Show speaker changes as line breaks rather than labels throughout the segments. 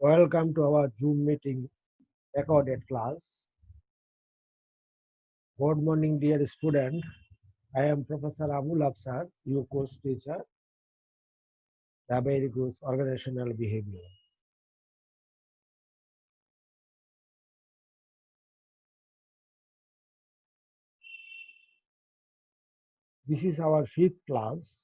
Welcome to our Zoom meeting recorded class. Good morning, dear student. I am Professor Abul Afsar, your course teacher, the very good organizational behavior. This is our fifth class.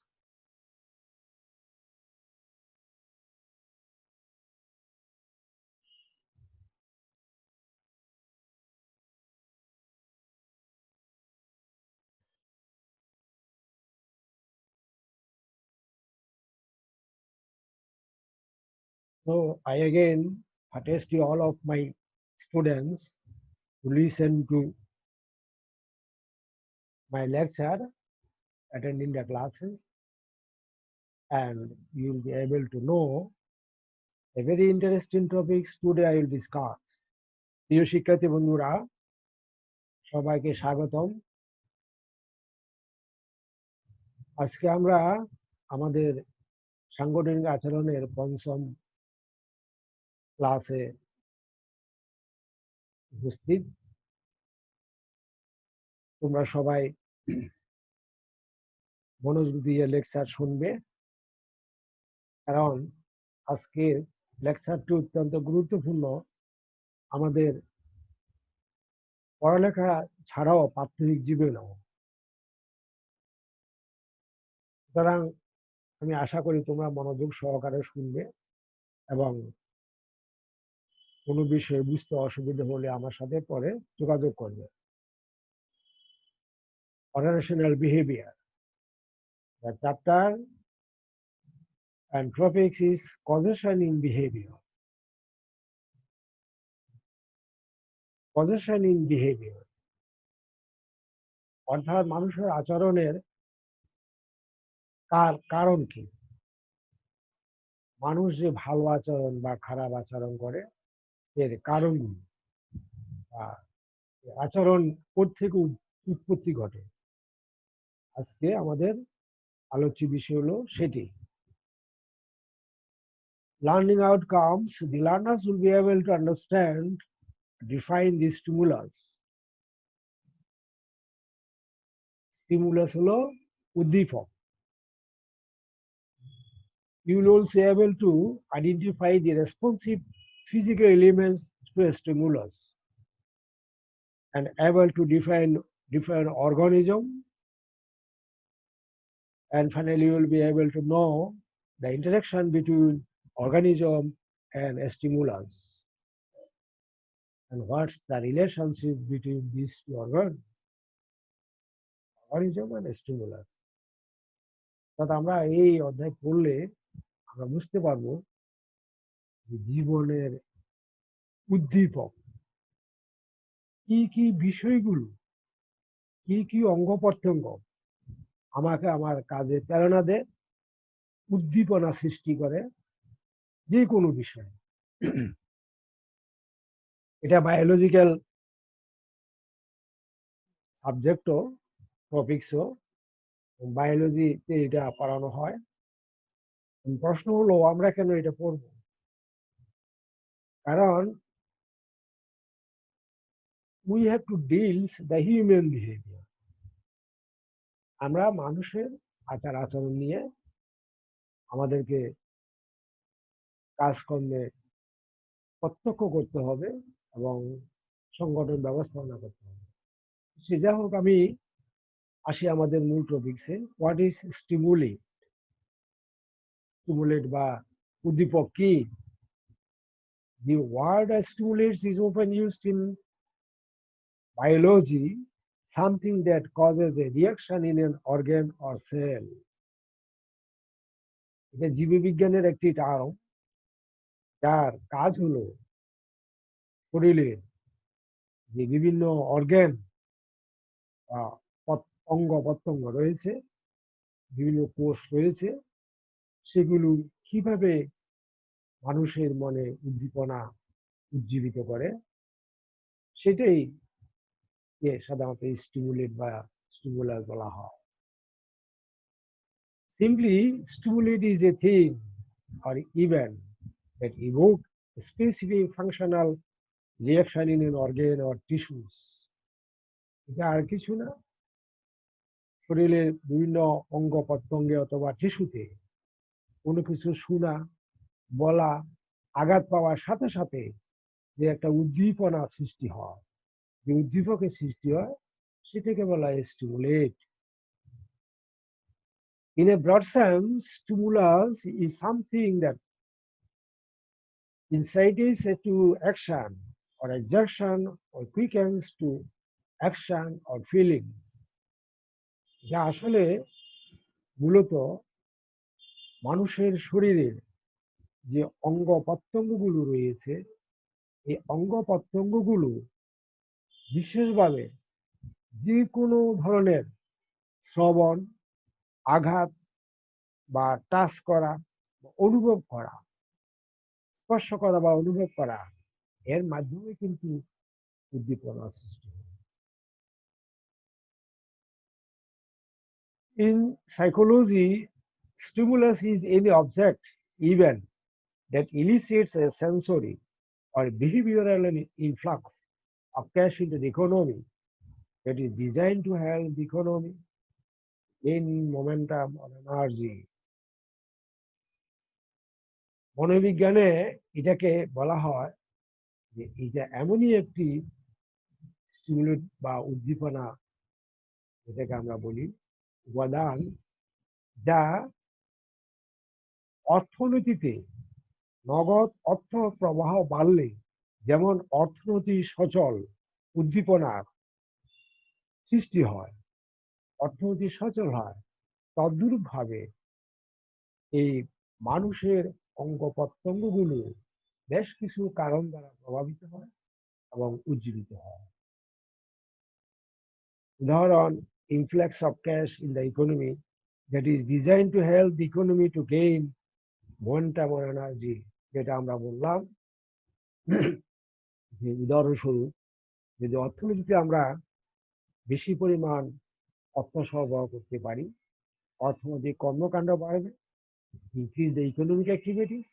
So I again attest to all of my students to listen to my lecture, attending the classes, and you will be able to know a very interesting topics today I will discuss. প্রিয় শিক্ষার্থী বন্ধুরা, সবাইকে স্বাগতম। আজকে আমরা আমাদের সাংগঠনিক আচরণের পঞ্চম ক্লাসে উপস্থিত। তোমরা সবাই মনোযোগ দিয়ে লেকচার শুনবে, কারণ আজকের লেকচারটি অত্যন্ত গুরুত্বপূর্ণ আমাদের পড়ালেখা ছাড়াও প্রাত্যহিক জীবনেও। সুতরাং আমি আশা করি তোমরা মনোযোগ সহকারে শুনবে এবং কোনো বিষয়ে বুঝতে অসুবিধা হলে আমার সাথে পরে যোগাযোগ করবে। Organizational behavior. The chapter and topics is causation in behavior. Causation in behavior. অর্থাৎ মানুষের আচরণের কারণ কি? মানুষ যে ভালো আচরণ বা খারাপ আচরণ করে এর কারণ আচরণ কোত্থেকে উৎপত্তি ঘটে, আজকে আমাদের আলোচ্য বিষয় হলো সেটি। Learning outcomes, the learners will be able to understand, define the stimulus. Stimulus হলো উদ্দীপক। You will also be able to identify the responsive physical elements to a stimulus and able to define different organism, and finally you will be able to know the interaction between organism and a stimulus and what's the relationship between these two organism and stimulus. অর্থাৎ আমরা এই অধ্যায় পড়লে আমরা বুঝতে পারবো যে জীবনের উদ্দীপক কি কি বিষয়গুলো, কি কি অঙ্গ প্রত্যঙ্গ আমাকে আমার কাজে প্রেরণা দেয়, উদ্দীপনা সৃষ্টি করে যে কোনো বিষয়ে। এটা বায়োলজিক্যাল সাবজেক্টও, টপিকসও, বায়োলজিতে এটা পড়ানো হয়। প্রশ্ন হলো আমরা কেন এটা পড়ব? কারণ we have to deal the human behavior. আমরা মানুষের আচার আচরণ নিয়ে আমাদেরকে কাজকর্মে প্রত্যক্ষ করতে হবে এবং সংগঠন ব্যবস্থাপনা করতে হবে। সে যা হোক, আমি আসি আমাদের মূল টপিকসে। What is stimulate? স্টিমুলেট বা উদ্দীপক কি? The word stimulates is often used in biology, something that causes a reaction in an organ or cell. এটা জীববিজ্ঞানের একটি টার্ম, যার কাজ হলো শরীরের যে বিভিন্ন অর্গান অঙ্গ প্রত্যঙ্গ রয়েছে, বিভিন্ন কোষ রয়েছে, সেগুলো কিভাবে মানুষের মনে উদ্দীপনা উজ্জীবিত করে, সেটাই সাধারণত স্টিমুলেট বা স্টিমুলাস বলা হয়। Simply, stimulate is a thing or event that evoke specific functional reaction in an organ or tissues. এটা আর কিছু না, শরীরের বিভিন্ন অঙ্গ প্রত্যঙ্গে অথবা টিস্যুতে কোনো কিছু শোনা, বলা, আঘাত পাওয়ার সাথে সাথে যে একটা উদ্দীপনা সৃষ্টি হয়, যে উদ্দীপকের সৃষ্টি হয় সেটাকে বলা হয় stimulate. In a broad sense, stimulus is something that incites to action or exertion or quickens to action or feelings. যা আসলে মূলত মানুষের শরীরের যে অঙ্গ প্রত্যঙ্গগুলো রয়েছে, এই অঙ্গ প্রত্যঙ্গগুলো বিশেষভাবে যে কোনো ধরনের শ্রবণ, আঘাত বা টাচ করা, অনুভব করা, স্পর্শ করা বা অনুভব করা, এর মাধ্যমে কিন্তু উদ্দীপনা সৃষ্টি হয়। In psychology, stimulus is any object, event that elicits a sensory or behavioral influx of cash into the economy that is designed to help the economy gain momentum or energy. মনোবিজ্ঞানে এটাকে বলা হয় যে এটা এমনই একটি স্টিমুলেট বা উদ্দীপনা, যেটাকে আমরা বলি উপাদান, যা অর্থনীতিতে নগদ অর্থ প্রবাহ বাড়লে যেমন অর্থনীতি সচল উদ্দীপনার সৃষ্টি হয়, অর্থনীতি সচল হয়, তদ্রূপভাবে এই মানুষের অঙ্গ প্রত্যঙ্গগুলো বেশ কিছু কারণ দ্বারা প্রভাবিত হয় এবং উজ্জীবিত হয়। উদাহরণ, influx of cash in the economy that is designed to help the economy to gain momentum or energy, যেটা আমরা বললাম যে উদাহরণস্বরূপ যদি অর্থনীতিতে আমরা বেশি পরিমাণ অর্থ সরবরাহ করতে পারি, অর্থনৈতিক কর্মকাণ্ড বাড়বে, increase the economic activities,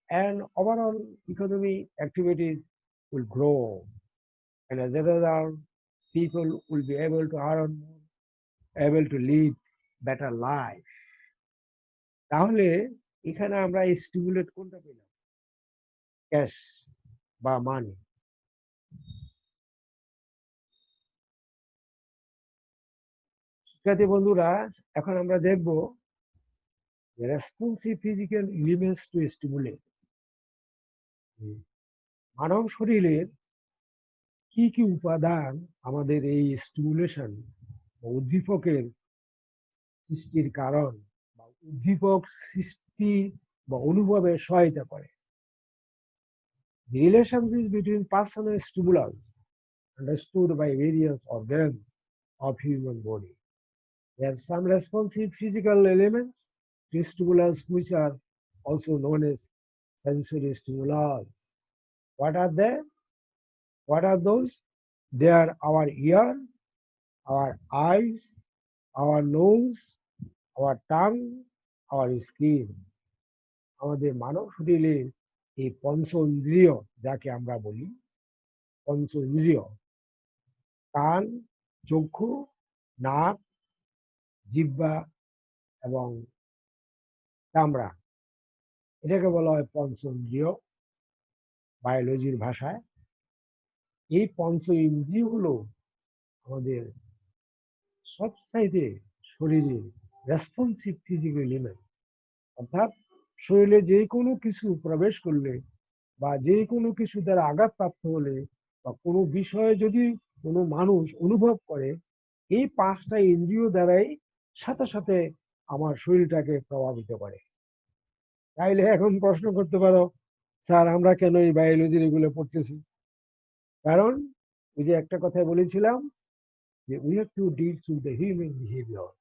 and overall economy activities will grow, and as a result people will be able to earn more, able to lead better life. তাহলে এখানে আমরা স্টিমুলেট কোনটা পেলাম? ক্যাশ বা মানি। শিক্ষার্থী বন্ধুরা, এখন আমরা দেখব responsive physical elements to stimulate. মানব শরীরের কি কি উপাদান আমাদের এই স্টিমুলেশন বা উদ্দীপকের সৃষ্টির কারণ বা উদ্দীপক সৃষ্টি বা অনুভবে সহায়তা করে। The relationship between personal stimulus understood by various organs of human body. There are some responsive physical elements to stimulus which are also known as sensory stimulus. What are they? What are those? They are our ear, our eyes, our nose, our tongue, our skin. আমাদের মানব শরীরে এই পঞ্চ ইন্দ্রিয়, যাকে আমরা বলি পঞ্চ ইন্দ্রিয়, কান, চক্ষু, নাক, জিহ্বা এবং চামড়া, এটাকে বলা হয় পঞ্চ ইন্দ্রিয় বায়োলজির ভাষায়। এই পঞ্চ ইন্দ্রিয়গুলো আমাদের সবচাইতে শরীরে রেসপন্সিভ ফিজিক্যাল এলিমেন্ট, অর্থাৎ শরীরে যে কোনো কিছু প্রবেশ করলে বা যে কোনো কিছু দ্বারা আঘাতপ্রাপ্ত হলে বা কোনো বিষয়ে যদি কোনো মানুষ অনুভব করে, এই পাঁচটা ইন্দ্রিয় দ্বারাই সাথে সাথে আমার শরীরটাকে প্রভাবিত করে। তাইলে এখন প্রশ্ন করতে পারো, স্যার আমরা কেন এই বায়োলজির এগুলো পড়তেছি? কারণ ওই যে একটা কথা বলেছিলাম যে we have to deal with the human behaviour.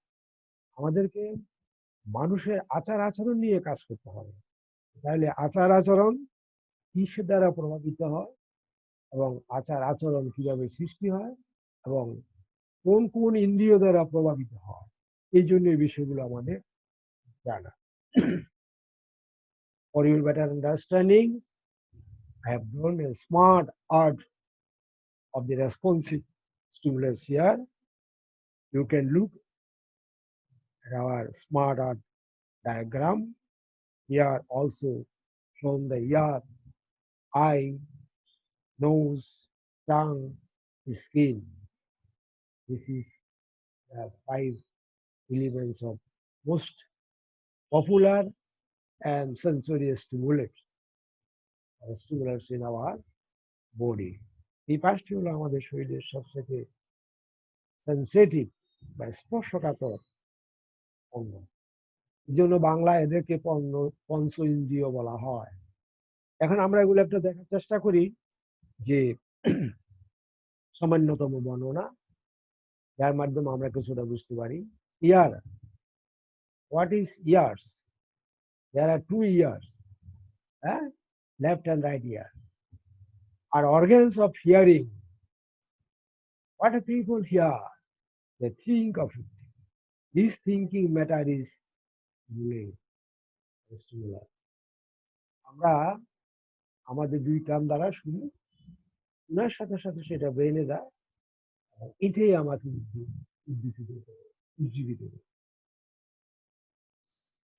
আমাদেরকে মানুষের আচার আচরণ নিয়ে কাজ করতে হবে। তাহলে আচার আচরণ কিসের দ্বারা প্রভাবিত হয় এবং আচার আচরণ কিভাবে সৃষ্টি হয় এবং কোন কোন ইন্দ্রিয় দ্বারা প্রভাবিত হয়, এই জন্য এই বিষয়গুলো আমাদের জানা। For your better understanding, I have drawn a smart art of the responsive stimulus here. You can look at our smart art diagram. Here also shown the ear, eye, nose, tongue, skin. This is the 5 elements of most popular and sensory stimulants in our body. এই পাঁচটি হলো আমাদের শরীরের সবথেকে sensitive বা স্পর্শকাতর অঙ্গ। এই জন্য বাংলায় এদেরকে পঞ্চ ইন্দ্রিয় বলা হয়। এখন আমরা এগুলো একটা দেখার চেষ্টা করি যে সামান্যতম বর্ণনা, যার মাধ্যমে আমরা কিছুটা বুঝতে পারি। Ear, what is ears? There are 2 ears, left and right ear, are organs of hearing. What do people hear? They think of it. This thinking matter is stimulus. আমরা আমাদের 2 কান দ্বারা শুনি, শোনার সাথে সাথে সেটা ব্রেনে যায়, এটাই আমাকে উজ্জীবিত করে।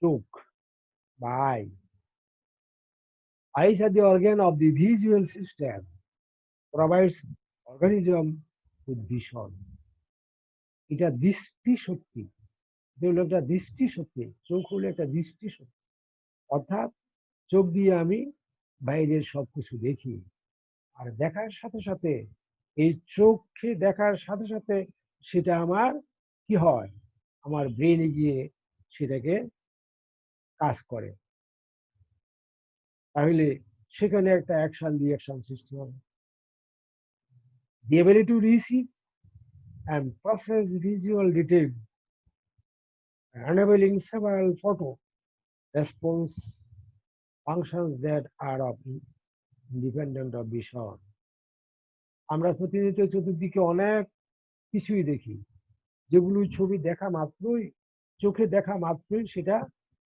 চোখ বা eyes are the organ of the visual system, provides organism with vision. এটা দৃষ্টি শক্তি, যেগুলো একটা দৃষ্টি শক্তি, চোখ হলো একটা দৃষ্টি শক্তি। অর্থাৎ চোখ দিয়ে আমি বাইরের সবকিছু দেখি, আর দেখার সাথে সাথে এই চোখে দেখার সাথে সাথে সেটা আমার কি হয়, আমার ব্রেনে গিয়ে সেটাকে কাজ করে। তাহলে সেখানে একটা অ্যাকশন রিঅ্যাকশন সৃষ্টি হবে। The ability to receive and process visual detail, enabling several photo response functions that are of independent of vision. আমরা প্রতিনিয়ত চতুর্দিকে অনেক কিছুই দেখি, যেগুলো ছবি দেখা মাত্রই, চোখে দেখা মাত্রই সেটা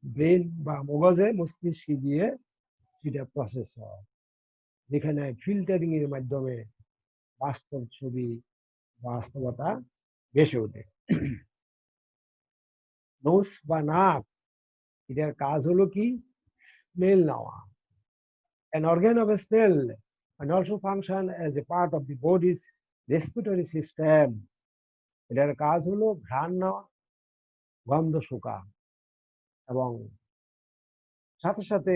ব্রেন বা মগজে মস্তিষ্কে গিয়ে সেটা প্রসেস হয়, যেখানে ফিল্টারিং এর মাধ্যমে বাস্তব ছবি, বাস্তবতা ভেসে ওঠে। নোজ বা নাক, এটার কাজ হলো কি, স্মেল নেওয়া। An organ of a smell and also function as a part of the body's respiratory system. এটার কাজ হলো ঘ্রাণ নেওয়া, গন্ধ শোকা, এবং সাথে সাথে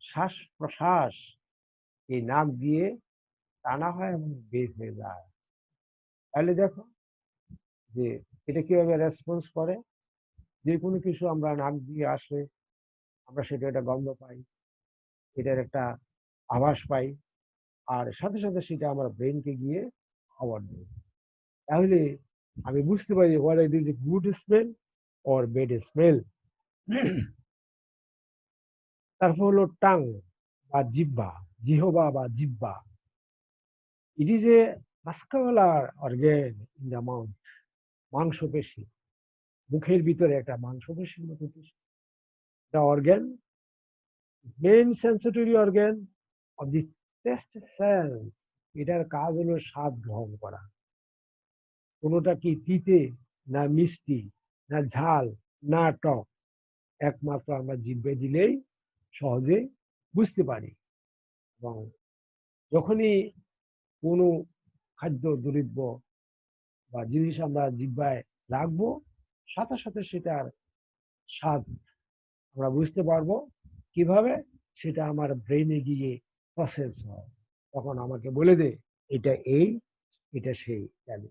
শ্বাস প্রশ্বাস এই নাক দিয়ে টানা হয় এবং বের হয়ে যায়। তাহলে দেখো যে এটা কিভাবে রেসপন্স করে। যে কোনো কিছু আমরা নাক দিয়ে আসে, আমরা সেটা একটা গন্ধ পাই, এটার একটা আভাস পাই, আর সাথে সাথে সেটা আমার ব্রেনকে গিয়ে খবর দেয়। তাহলে আমি বুঝতে পারি whether it is a good smell or bad smell. তারপর হলো টাং বা জিহ্বা, জিহবা বা জিহ্বা। It is a muscular organ in the mouth. মাংসপেশি, মুখের ভিতরে একটা মাংসপেশির মতো কিছু। The organ, main sensory organ of the taste sense. এটার কাজ হলো স্বাদ গ্রহণ করা। কোনোটা কি তিতে, না মিষ্টি, না ঝাল, না টক, একমাত্র আমরা জিভে দিলেই সহজে বুঝতে পারি। এবং যখনই কোনো খাদ্য দ্রব্য বা জিনিস আমরা জিহ্বায় রাখবো, সাথে সাথে সেটার স্বাদ আমরা বুঝতে পারবো। কিভাবে? সেটা আমার ব্রেনে গিয়ে প্রসেস হয়, তখন আমাকে বলে দে এটা এই, এটা সেই জানি।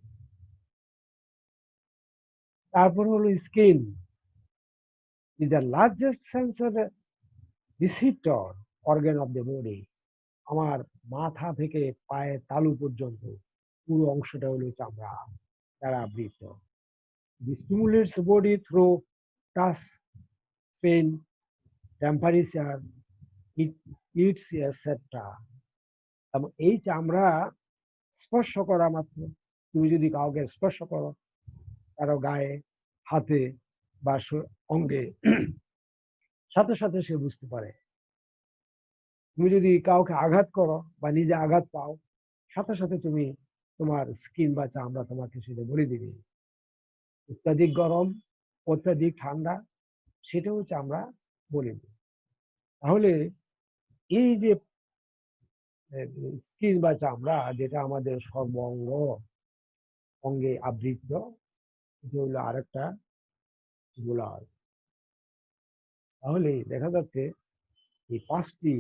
তারপর হলো skin, is the largest sensory receptor organ of the body. আমার মাথা থেকে পায়ের তালু পর্যন্ত পুরো অংশটা হলো চামড়া দ্বারা আবৃত। This stimulates the body through touch, pain, temperature, heat, etc. এবং এই চামড়া স্পর্শ করা মাত্র, তুমি যদি কাউকে স্পর্শ করো, কারো গায়ে, হাতে বা অঙ্গে, সাথে সাথে সে বুঝতে পারে তুমি যদি কাউকে আঘাত করো বা নিজে আঘাত পাও, সাথে সাথে তুমি তোমার স্কিন বা চামড়া তোমাকে সেটা বলে দিবে। অত্যাধিক গরম, অত্যাধিক ঠান্ডা, সেটাও চামড়া বলে দিবে। তাহলে এই যে স্কিন বা চামড়া, যেটা আমাদের সর্বাঙ্গ অঙ্গে আবৃত, এটা হলো আরেকটা গোলার। তাহলে দেখা যাচ্ছে এই পাঁচটি,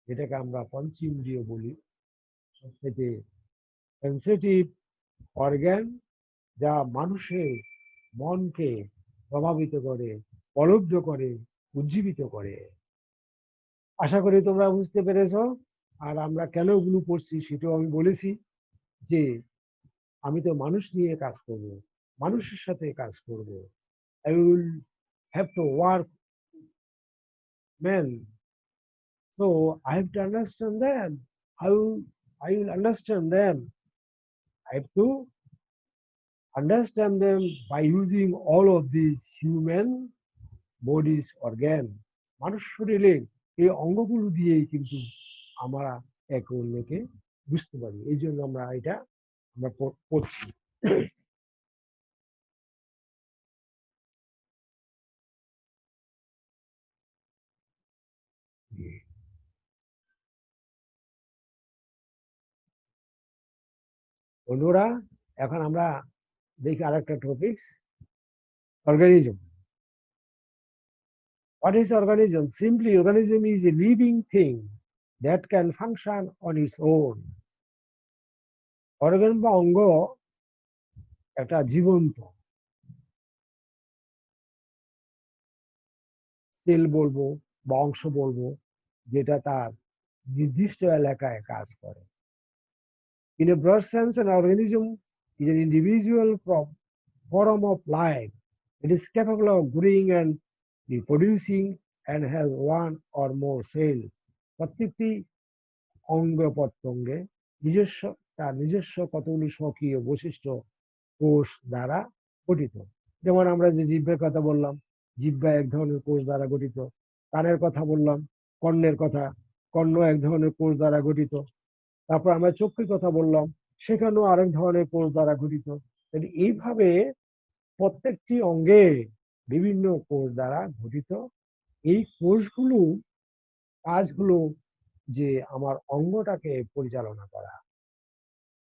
যেটাকে আমরা পঞ্চেন্দ্রিয় বলি, সবথেকে সেন্সিটিভ অর্গান, যা মানুষের মনকে প্রভাবিত করে, প্রলুব্ধ করে, উজ্জীবিত করে। আশা করি তোমরা বুঝতে পেরেছ। আর আমরা কেন ওগুলো পড়ছি সেটাও আমি বলেছি, যে আমি তো মানুষ নিয়ে কাজ করব, মানুষের সাথে কাজ করব। I will have to work men, so I have to understand them. I will understand them. I have to understand them by using all of these human bodies organ। মানুষ শরীরে এই অঙ্গগুলো দিয়েই কিন্তু আমরা একে অন্যকে বুঝতে পারি। এই জন্য আমরা পড়ছি। বন্ধুরা, এখন আমরা দেখি আরেকটা topic, organism. What is organism? Simply, organism is a living thing that can function on its own. Organ বা অঙ্গ একটা জীবন্ত সেল বলবো বা অংশ বলবো, যেটা তার নির্দিষ্ট এলাকায় কাজ করে। In a broad sense, an organism is an individual form of life. It is capable of growing and reproducing and has one or more cells. প্রত্যেকটি অঙ্গ প্রত্যঙ্গে তার নিজস্ব কতগুলি স্বকীয় বৈশিষ্ট্য কোষ দ্বারা গঠিত। যেমন আমরা যে জিহ্বার কথা বললাম, জিহ্বা এক ধরনের কোষ দ্বারা গঠিত। কানের কথা বললাম, কর্ণের কথা, কর্ণ এক ধরনের কোষ দ্বারা গঠিত। তারপর আমরা চক্ষুর কথা বললাম, সেখানেও আরেক ধরনের কোষ দ্বারা গঠিত। এইভাবে প্রত্যেকটি অঙ্গে বিভিন্ন কোষ দ্বারা গঠিত। এই কোষগুলো কাজ হলো যে আমার অঙ্গটাকে পরিচালনা করা।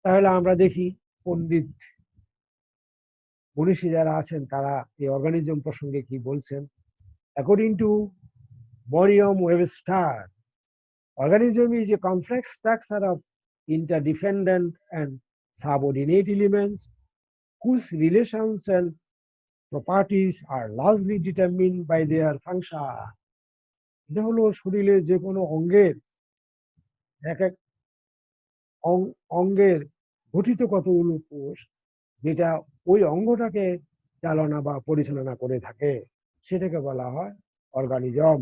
তাহলে আমরা দেখি পণ্ডিত মনীষী যারা আছেন তারা এই অর্গানিজম প্রসঙ্গে কি বলছেন। According to Merriam-Webster, organism is a complex structure of interdependent and subordinate elements whose relations and properties are largely determined by their function. এটা হলো শরীরের যে কোনো অঙ্গের এক এক অঙ্গের গঠিত কতগুলো কোষ, যেটা ওই অঙ্গটাকে চালনা বা পরিচালনা করে থাকে, সেটাকে বলা হয় organism.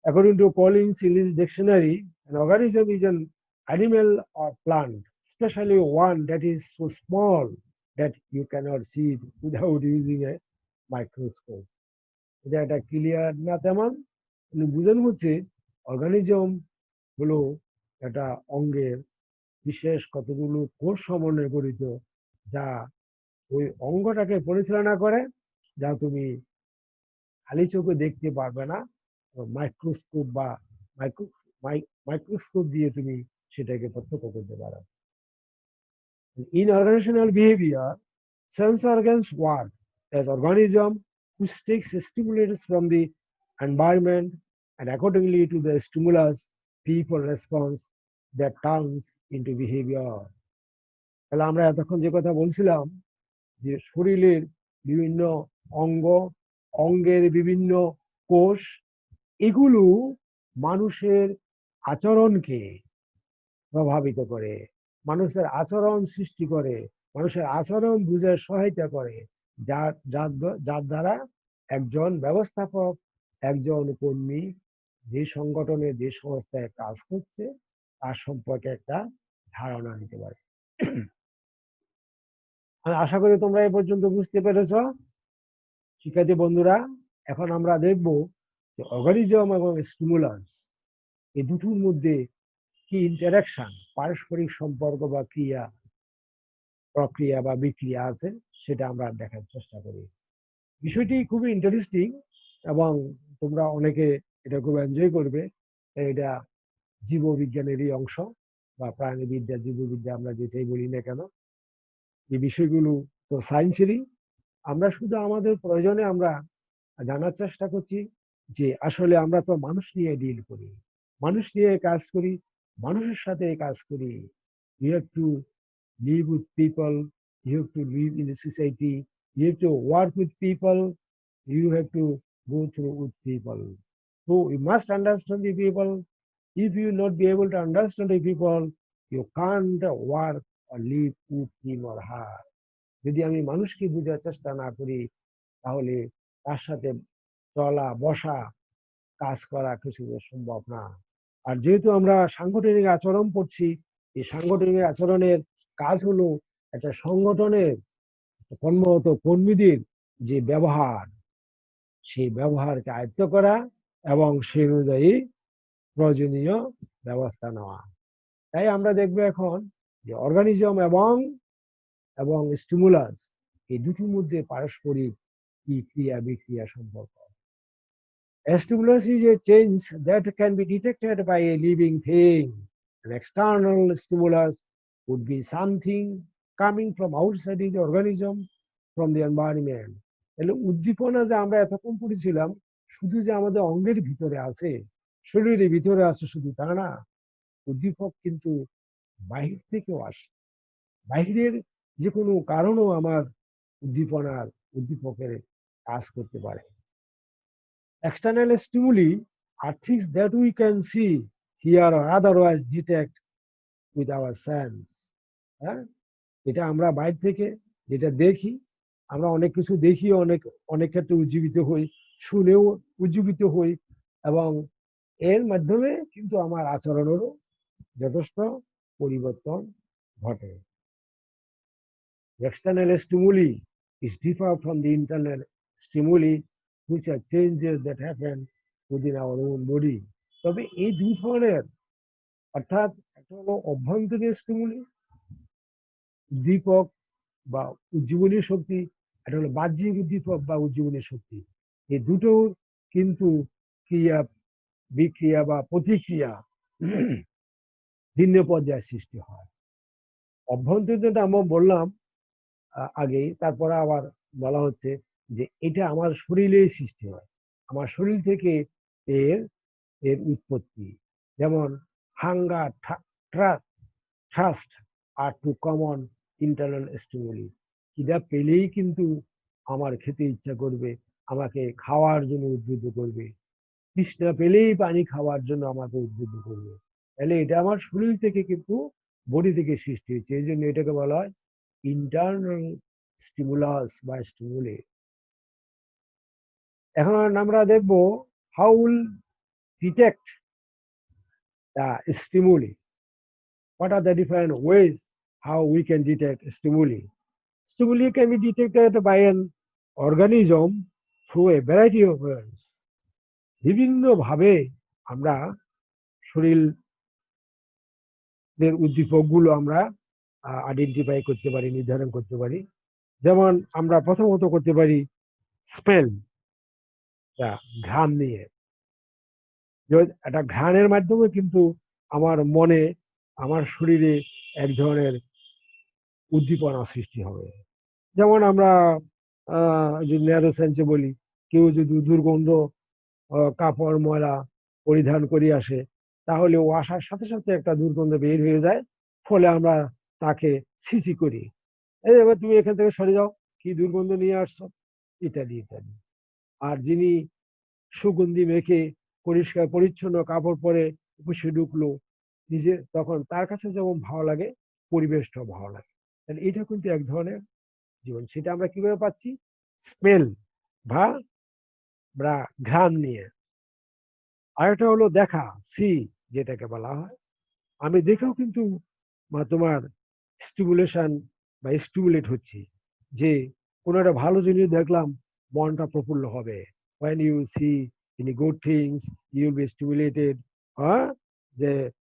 According to Collins English Dictionary, an organism is an animal or plant, especially one that is so small that you cannot see it without using a microscope. এটা একটা ক্লিয়ার না তেমন, বোঝানো হচ্ছে অর্গানিজম হলো একটা অঙ্গের বিশেষ কতগুলো কোষ সমন্বয়ে গঠিত, যা ওই অঙ্গটাকে পরিচালনা করে, যা তুমি খালি চোখে দেখতে পারবে না, মাইক্রোস্কোপ বা মাইক্রোস্কোপ দিয়ে তুমি সেটাকে প্রত্যক্ষ করতে পারো। In organizational behavior, sense organs work as organism which takes stimulants from the environment, and accordingly to the stimulus, people response that turns into behavior. তাহলে আমরা এতক্ষণ যে কথা বলছিলাম, যে শরীরের বিভিন্ন অঙ্গ, অঙ্গের বিভিন্ন কোষ, এগুলো মানুষের আচরণকে প্রভাবিত করে, মানুষের আচরণ সৃষ্টি করে, মানুষের আচরণ বুঝে সহায়তা করে, যার যার দ্বারা একজন ব্যবস্থাপক, একজন কর্মী যে সংগঠনে যে সংস্থায় কাজ করছে তার সম্পর্কে একটা ধারণা নিতে পারে। আমি আশা করি তোমরা এ পর্যন্ত বুঝতে পেরেছ। শিক্ষার্থী বন্ধুরা, এখন আমরা দেখব যে অর্গানিজম এবং স্টিমুলান্স এই দুটোর মধ্যে কি ইন্টারাকশন, পারস্পরিক সম্পর্ক বা ক্রিয়া, প্রক্রিয়া বা বিক্রিয়া আছে, সেটা আমরা দেখার চেষ্টা করি। বিষয়টি খুবই ইন্টারেস্টিং এবং তোমরা অনেকে এটা খুব এনজয় করবে। এটা জীববিজ্ঞানেরই অংশ বা প্রাণীবিদ্যা, জীববিদ্যা আমরা যেটাই বলি না কেন, এই বিষয়গুলো তো সায়েন্সেরই। আমরা শুধু আমাদের প্রয়োজনে আমরা জানার চেষ্টা করছি যে আসলে আমরা তো মানুষ নিয়ে ডিল করি, মানুষ নিয়ে কাজ করি, মানুষের সাথে কাজ করি। You have to live with people, you have to live in the society, you have to work with people, you have to go through with people. So you must understand the people. If you not be able to understand the people, you can't work or live with him or her. যদি আমি মানুষকে বোঝার চেষ্টা না করি, তাহলে তার সাথে চলা বসা কাজ করা কিছু সম্ভব না। আর যেহেতু আমরা সাংগঠনিক আচরণ পড়ছি, এই সাংগঠনিক আচরণের কাজ হলো একটা সংগঠনের কর্মরত কর্মীদের যে ব্যবহার, সেই ব্যবহারকে আয়ত্ত করা এবং সেই অনুযায়ী প্রয়োজনীয় ব্যবস্থা নেওয়া। তাই আমরা দেখবো এখন যে অর্গানিজম এবং এবং স্টিমুলাস, এই দুটির মধ্যে পারস্পরিক কি ক্রিয়া বিক্রিয়া সম্পর্ক। A stimulus is a change that can be detected by a living thing. An external stimulus would be something coming from outside the organism, from the environment. তাহলে উদ্দীপনা যে আমরা এতক্ষণ পড়েছিলাম, শুধু যে আমাদের অঙ্গের ভিতরে আছে, শরীরের ভিতরে আছে শুধু তা না, উদ্দীপক কিন্তু বাহির থেকেও আসে। বাহিরের যে কোনো কারণও আমার উদ্দীপকের কাজ করতে পারে। External stimuli are things that we can see, hear, or otherwise detect with our sense. হ্যাঁ, এটা আমরা বাইরে থেকে যেটা দেখি, আমরা অনেক কিছু দেখি, অনেক অনেক ক্ষেত্রে উজ্জীবিত হই, শুনেও উজ্জীবিত হই, এবং এর মাধ্যমে কিন্তু আমার আচরণেরও যথেষ্ট পরিবর্তন ঘটে। External stimuli is different from the internal stimuli, which are changes that happen within our own body. তবে এই দুই ধরনের, অর্থাৎ একটা হলো অভ্যন্তরীণ স্টিমুলি, উদ্দীপক বা উজ্জীবনী শক্তি, এটা হলো বাহ্যিক উদ্দীপক বা উজ্জীবনী শক্তি। এই দুটো কিন্তু ক্রিয়া বিক্রিয়া বা প্রতিক্রিয়া ভিন্ন পর্যায়ে সৃষ্টি হয়। অভ্যন্তরীণটা আমরা বললাম আগেই, তারপরে আবার বলা হচ্ছে যে এটা আমার শরীরেই সৃষ্টি হয়, আমার শরীর থেকে এর এর উৎপত্তি। যেমন হাঙ্গার, ট্রাস্ট আর টু কমন ইন্টারনাল স্টিমুলি। খিদা পেলেই কিন্তু আমার খেতে ইচ্ছা করবে, আমাকে খাওয়ার জন্য উদ্বুদ্ধ করবে, তৃষ্ণা পেলেই পানি খাওয়ার জন্য আমাকে উদ্বুদ্ধ করবে। তাহলে এটা আমার শরীর থেকে কিন্তু বডি থেকে সৃষ্টি হয়েছে, এই জন্য এটাকে বলা হয় ইন্টারনাল স্টিমুলাস বা স্টিমুলে। এখন আমরা দেখবো how will detect the stimuli. What are the different ways how we can detect stimuli? Stimuli can be detected by an organism through a variety of ways. বিভিন্ন ভাবে আমরা শরীরের উদ্দীপকগুলো আমরা আইডেন্টিফাই করতে পারি, নির্ধারণ করতে পারি। যেমন আমরা প্রথমত করতে পারি স্মেল, ঘ্রাণ নিয়ে। একটা ঘ্রাণের মাধ্যমে কিন্তু আমার মনে, আমার শরীরে এক ধরনের উদ্দীপনা সৃষ্টি হবে। যেমন আমরা যদি ন্যারো সেন্সে বলি, কেউ যদি দুর্গন্ধ কাপড় ময়লা পরিধান করে আসে, তাহলে ও আসার সাথে সাথে একটা দুর্গন্ধ বের হয়ে যায়, ফলে আমরা তাকে ছিছি করি, এই এবার তুমি এখান থেকে সরে যাও, কি দুর্গন্ধ নিয়ে আসছো, ইত্যাদি ইত্যাদি। আর যিনি সুগন্ধি মেখে পরিষ্কার পরিচ্ছন্ন কাপড় পরে অফিসে ঢুকলো, নিজে তখন তার কাছে যেমন ভালো লাগে, পরিবেশটাও ভালো লাগে। তাহলে এটা কিন্তু এক ধরনের জীবন। সেটা আমরা কিভাবে পাচ্ছি? স্মেল বা ঘ্রাণ নিয়ে। আরেকটা হলো দেখা, সি, যেটাকে বলা হয়। আমি দেখেও কিন্তু তোমার স্টিমুলেশন বা স্টিমুলেট হচ্ছি, যে কোনো একটা ভালো জিনিস দেখলাম, মনটা প্রফুল্ল হবে। when you see any good things you will be stimulated,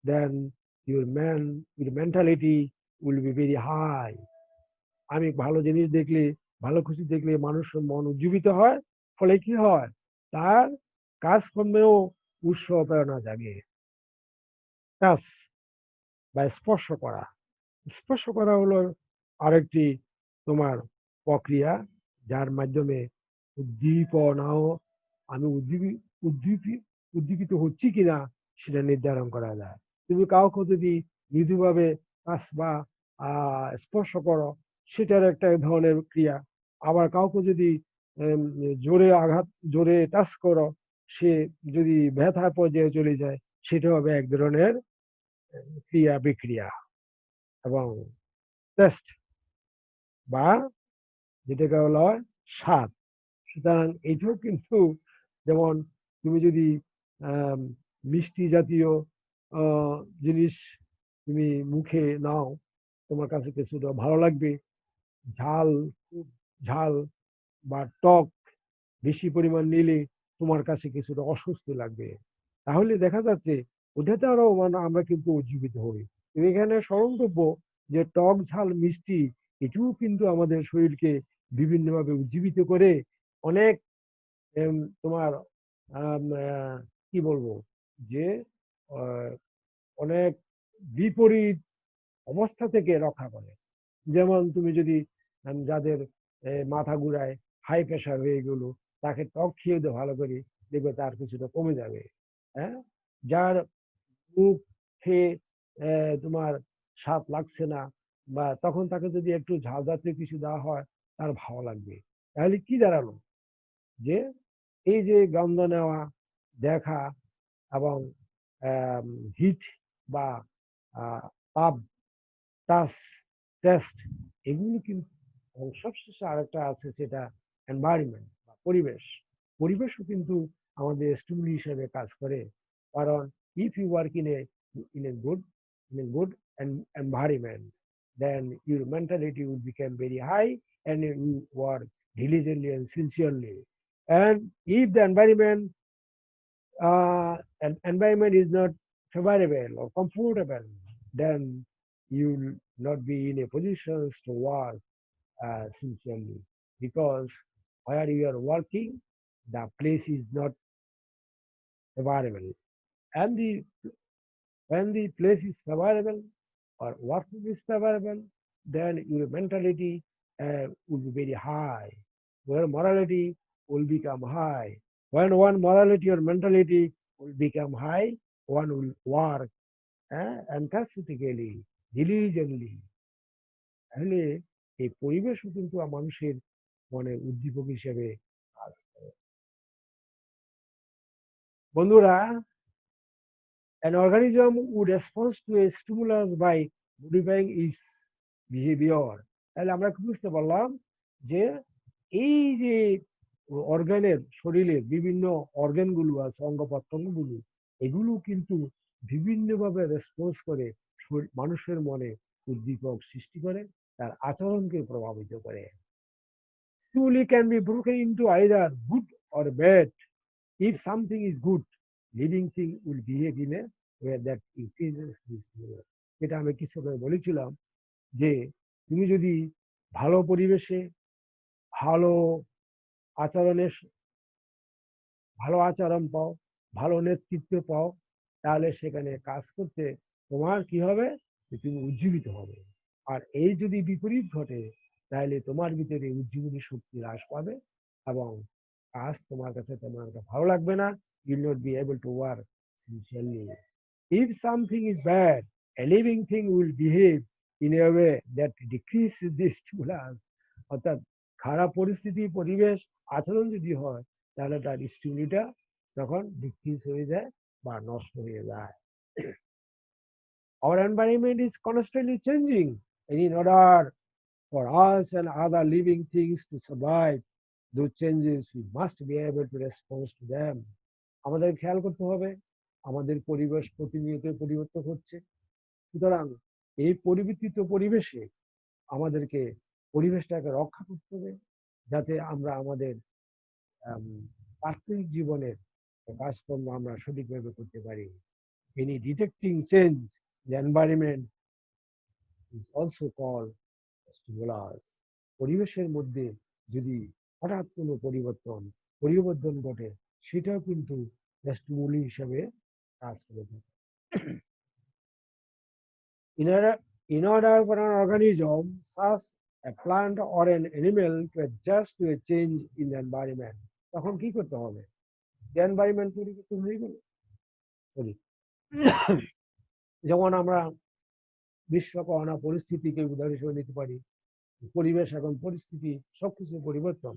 then your mentality will be very high. আমি ভালো জিনিস দেখলে, ভালো খুশি দেখলে মানুষের মন উজ্জীবিত হয়, ফলে কি হয়, তার কাজকর্মেও উৎসাহ প্রেরণা জাগে। টাচ বা স্পর্শ করা, স্পর্শ করা হলো আরেকটি তোমার প্রক্রিয়া, যার মাধ্যমে উদ্দীপনাও, আমি উদ্দীপিত হচ্ছি কিনা সেটা নির্ধারণ করা যায়। তুমি কাউকে যদি মৃদুভাবে কাছ বা স্পর্শ করো, সেটার একটা ধরনের ক্রিয়া। আবার কাউকে যদি জোরে জোরে টাচ করো, সে যদি ব্যথা পর্যায়ে চলে যায়, সেটা হবে এক ধরনের ক্রিয়া বিক্রিয়া। এবং টেস্ট বা যেটাকে বলা হয় স্বাদ। সুতরাং এটাও কিন্তু, যেমন তুমি যদি মিষ্টি জাতীয় জিনিস তুমি মুখে নাও, তোমার কাছে কিছুটা ভালো লাগবে। ঝাল, খুব ঝাল বা টক বেশি পরিমাণ নিলে তোমার কাছে কিছুটা অস্বস্তি লাগবে। তাহলে দেখা যাচ্ছে ওটাতে আরো মানে আমরা কিন্তু উজ্জীবিত হই। এখানে স্মরণযোগ্য যে টক ঝাল মিষ্টি, এটিও কিন্তু আমাদের শরীরকে বিভিন্নভাবে উজ্জীবিত করে, অনেক তোমার কি বলবো, যে অনেক বিপরীত অবস্থা থেকে রক্ষা করে। যেমন তুমি যদি যাদের মাথা ঘুরায়, হাই প্রেশার হয়ে গেল, তাকে টক খেয়ে দাও ভালো করে, দেখবে তার কিছুটা কমে যাবে। হ্যাঁ, যার মুখ খেয়ে তোমার স্বাদ লাগছে না, বা তখন তাকে যদি একটু ঝাল জাতীয় কিছু দেওয়া হয়, তার ভালো লাগবে। তাহলে কি দাঁড়ালো, যে এই যে গন্ধ নেওয়া, দেখা এবং হিট বা তাপ, টাচ, টেস্ট, এগুলো কিন্তু। এবং সবশেষে আরেকটা আছে, সেটা এনভায়রনমেন্ট বা পরিবেশ। পরিবেশও কিন্তু আমাদের স্টিমুলি হিসেবে কাজ করে। কারণ if you work in a good environment, then your mentality will become very high and you work diligently and sincerely. And if the environment is not favorable or comfortable, then you will not be in a position to work sincerely, because where you are working, the place is not favorable. And when the place is favorable or working is favorable, then your mentality will be very high, where morality will become high. When one morality or mentality will become high, one will work enthusiastically, diligently. তাহলে এই পরিবেশও কিন্তু মানুষের মনে উদ্দীপক হিসেবে কাজ করে। বন্ধুরা, an organism would respond to a stimulus by modifying its behavior. তাহলে আমরা কি বুঝতে পারলাম, যে এই যে অর্গানের, শরীরের বিভিন্ন অর্গানগুলো আছে, অঙ্গ প্রত্যঙ্গগুলো, এগুলো কিন্তু বিভিন্নভাবে রেসপন্স করে মানুষের মনে উদ্দীপক সৃষ্টি করে, তার আচরণকে প্রভাবিত করে। Stimuli can be broken into either good or bad. If something is good, living thing will behave in a way that increases this stimulus. এটা আমি কিছু আগে বলেছিলাম, যে তুমি যদি ভালো পরিবেশে, ভালো আচরণের, ভালো আচরণ পাও, ভালো নেতৃত্ব পাও, তাহলে সেখানে কাজ করতে তোমার কি হবে, তুমি উজ্জীবিত হবে। আর এই যদি বিপরীত ঘটে, তাহলে তোমার ভিতরে উজ্জীবনী শক্তি হ্রাস পাবে, এবং কাজ তোমার কাছে তেমন একটা ভালো লাগবে না। You not be able to work sincerely. If something is bad, a living thing will behave in a way that decrease this stimulus. অর্থাৎ খারাপ পরিস্থিতি, পরিবেশ, আচরণ যদি হয়, তাহলে তার স্টিমুলিটা তখন ডিক্রিজ হয়ে যায় বা নষ্ট হয়ে যায়। Our environment is constantly changing, and in order for us and other living things to survive those changes, we must be able to respond to them. আমাদের খেয়াল করতে হবে, আমাদের পরিবেশ প্রতিনিয়ত পরিবর্তন হচ্ছে। সুতরাং এই পরিবর্তিত পরিবেশে আমাদেরকে পরিবেশটাকে রক্ষা করতে হবে, যাতে আমরা আমাদের প্রাত্যহিক জীবনের কাজকর্ম আমরা সঠিকভাবে করতে পারি। Any detecting change in the environment is also called stimulus. পরিবেশের মধ্যে যদি হঠাৎ কোনো পরিবর্তন ঘটে সেটাও কিন্তু স্টিমুলি হিসেবে কাজ করে থাকে। In order for an organism, such a plant or an animal to adjust to a change in the environment, তখন কি করতে হবে? The environment পরিবর্তন হয়ে গেল। Sorry. যেমন আমরা বিশ্ব করোনা পরিস্থিতিকে উদাহরণ হিসেবে নিতে পারি। পরিবেশ এখন পরিস্থিতি সবকিছু পরিবর্তন।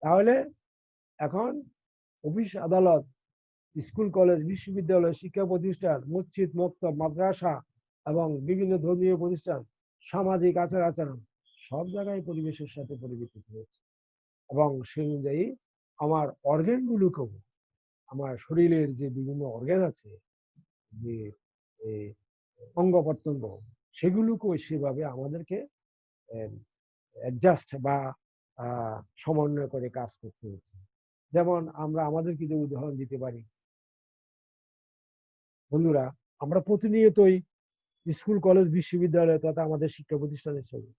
তাহলে এখন অফিস আদালত, স্কুল কলেজ বিশ্ববিদ্যালয় শিক্ষা প্রতিষ্ঠান, মসজিদ মক্তব মাদ্রাসা এবং বিভিন্ন ধর্মীয় প্রতিষ্ঠান, সামাজিক আচার আচরণ সব জায়গায় পরিবেশের সাথে পরিবর্তিত হয়েছে এবং সেই অনুযায়ী আমার অর্গানগুলোকেও, আমার শরীরের যে বিভিন্ন অর্গান আছে, যে অঙ্গ প্রত্যঙ্গ, সেগুলোকেও সেভাবে আমাদেরকে অ্যাডজাস্ট বা সমন্বয় করে কাজ করতে হচ্ছে। যেমন আমরা আমাদের কিছু উদাহরণ দিতে পারি। বন্ধুরা, আমরা প্রতিনিয়তই স্কুল কলেজ বিশ্ববিদ্যালয় তথা আমাদের শিক্ষা প্রতিষ্ঠানের ছবি,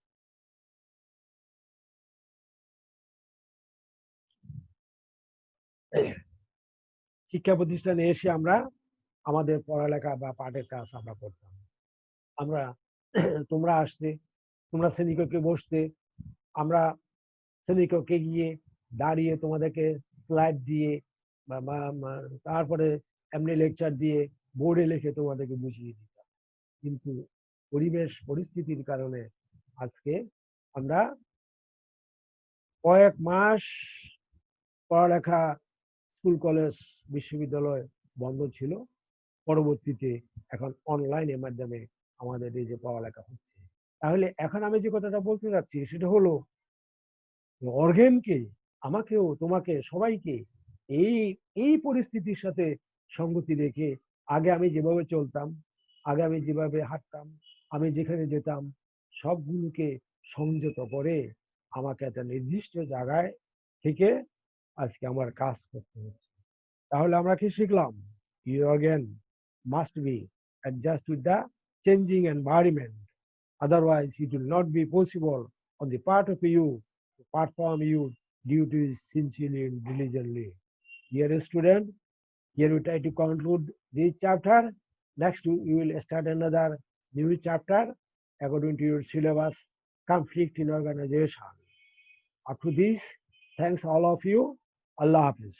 শিক্ষা প্রতিষ্ঠানে এসে আমরা আমাদের পড়ালেখা বা পাঠের কাজ আমরা করতাম। আমরা তোমরা আসতে, তোমরা শ্রেণীকক্ষে বসতে, আমরা শ্রেণীকক্ষে গিয়ে দাঁড়িয়ে তোমাদেরকে স্লাইড দিয়ে তারপরে এমনি লেকচার দিয়ে বোর্ডে লিখে তোমাদেরকে বুঝিয়ে দিতাম। কিন্তু পরিবেশ পরিস্থিতির কারণে আজকে আমরা কয়েক মাস পড়ালেখা, স্কুল কলেজ বিশ্ববিদ্যালয় বন্ধ ছিল, পরবর্তীতে এখন অনলাইনের মাধ্যমে আমাদের এই যে পড়ালেখা হচ্ছে। তাহলে এখন আমি যে কথাটা বলতে যাচ্ছি সেটা হলো অর্গানকে, আমাকেও তোমাকে সবাইকে এই এই পরিস্থিতির সাথে সঙ্গতি রেখে আগে আমি যেভাবে চলতাম, আগে আমি যেভাবে হাঁটতাম, আমি যেখানে যেতাম, সবগুলোকে সংযত করে আমাকে একটা নির্দিষ্ট জায়গায় থেকে আজকে আমার কাজ করতে হচ্ছে। তাহলে আমরা কি শিখলাম? Your organ must be adjust with the changing environment. Otherwise, it will not be possible on the part of you to perform your duties sincerely and diligently. Dear student, here we try to conclude this chapter. Next, we will start another new chapter according to your syllabus, conflict in organization. Up to this, thanks all of you. Allah Hafiz.